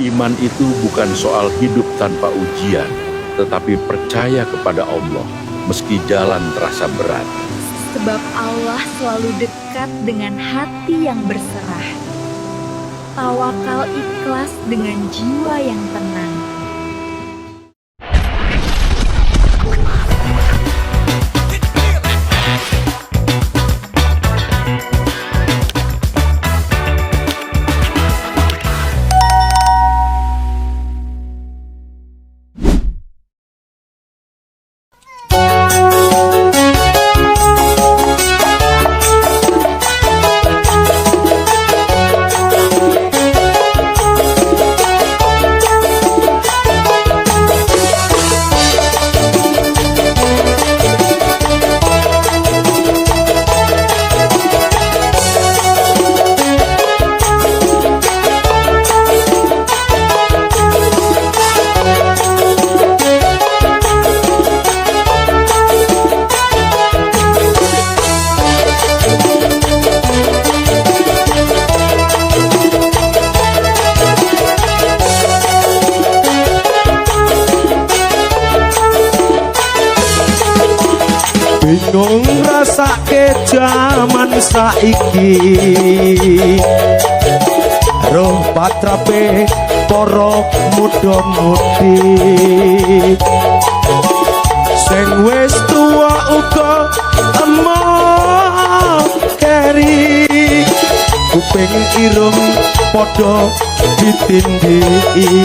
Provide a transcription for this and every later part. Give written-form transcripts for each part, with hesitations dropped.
Iman itu bukan soal hidup tanpa ujian, tetapi percaya kepada Allah meski jalan terasa berat. Sebab Allah selalu dekat dengan hati yang berserah. Tawakal ikhlas dengan jiwa yang tenang. Bingung rasake jaman saiki, roh patrape para muda-mudi, sing wis tuwa uga emoh keri, kuping irung padha ditindiki.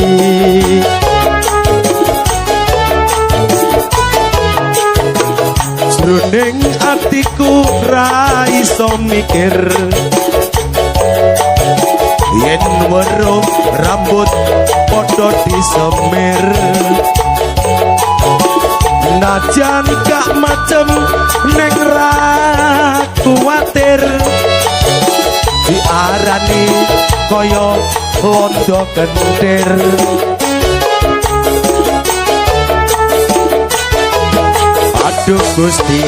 Jroning atiku ra iso mikir, yen weruh rambut padha disemir, najan gak macem ning ra kuwatir, diarani kaya londo kentir. Aduh Gusti,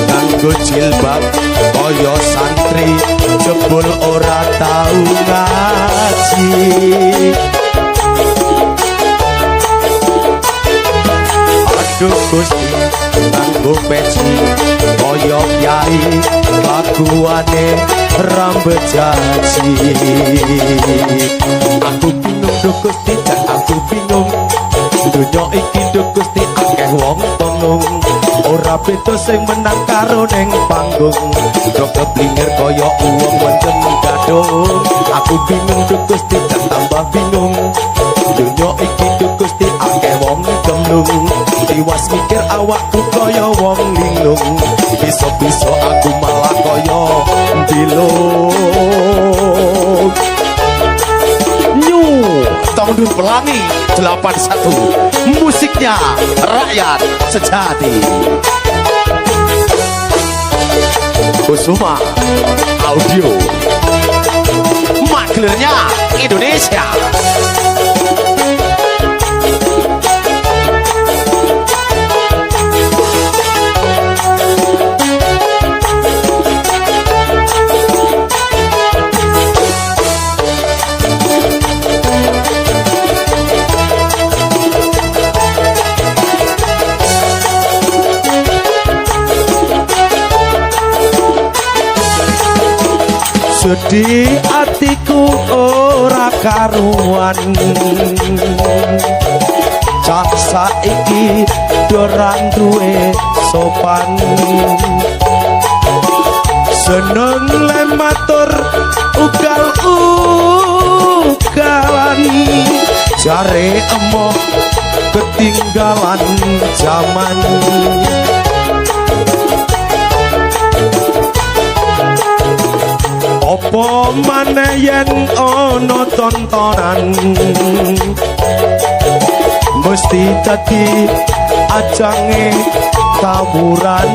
nganggo jilbab kaya santri, jebul ora tau ngaji. Aduh Gusti, nganggo peci kaya kyai, laguane rambut jaji. Aku bingung duh Gusti, dan aku bingung, dunya iki duh Gusti akeh wong pengung, ora beda sing menang karo ning panggung, do keblinger kaya uwong wonten gadung. Aku bingung duh Gusti, dan tambah bingung, dunya iki duh Gusti akeh wong gemlung, tiwas mikir awakku kaya wong linglung, bisa-bisa aku malah kaya ndilung. Tahun Pelangi 81, musiknya rakyat sejati. Kusuma Audio, maklernya Indonesia. Sedih atiku ora karuan, cah saiki dorang duwe sopan, seneng lematur ugal-ugalan, jare emoh ketinggalan zaman. Apa maneh yen ana tontonan, mesti dadi ajange tawuran,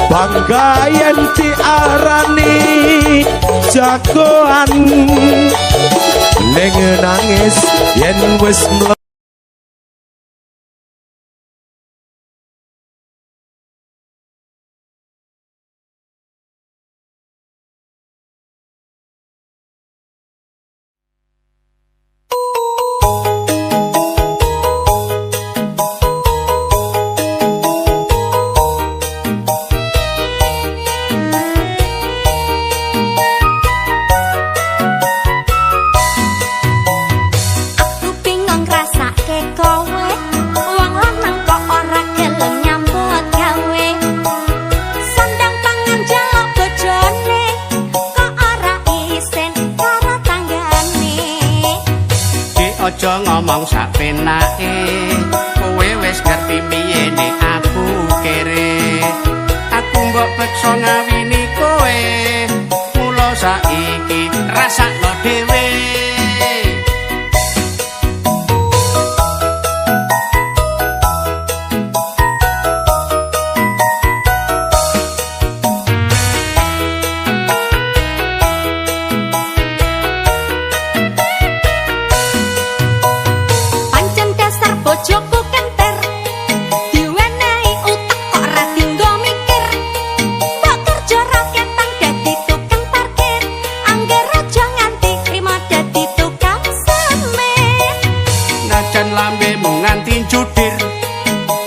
bangga yen diarani jagoan, ning nangis yen wis aja ngomong sak penake. Kowe wis ngerti piye nek aku kere. Aku mbok beksa ngawini kowe. Mula saiki rasakno dhewe. Bojoku kenter diwenehi utek kok ra dinggo mikir. Mbok kerja raketan dadi tukang parkir, angger aja nganti trimo dadi tukang semen. Najan lambemu nganti judir,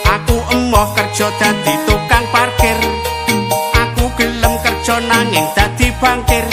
aku emoh kerja dadi tukang parkir. Aku gelem kerja nanging dadi bangkir.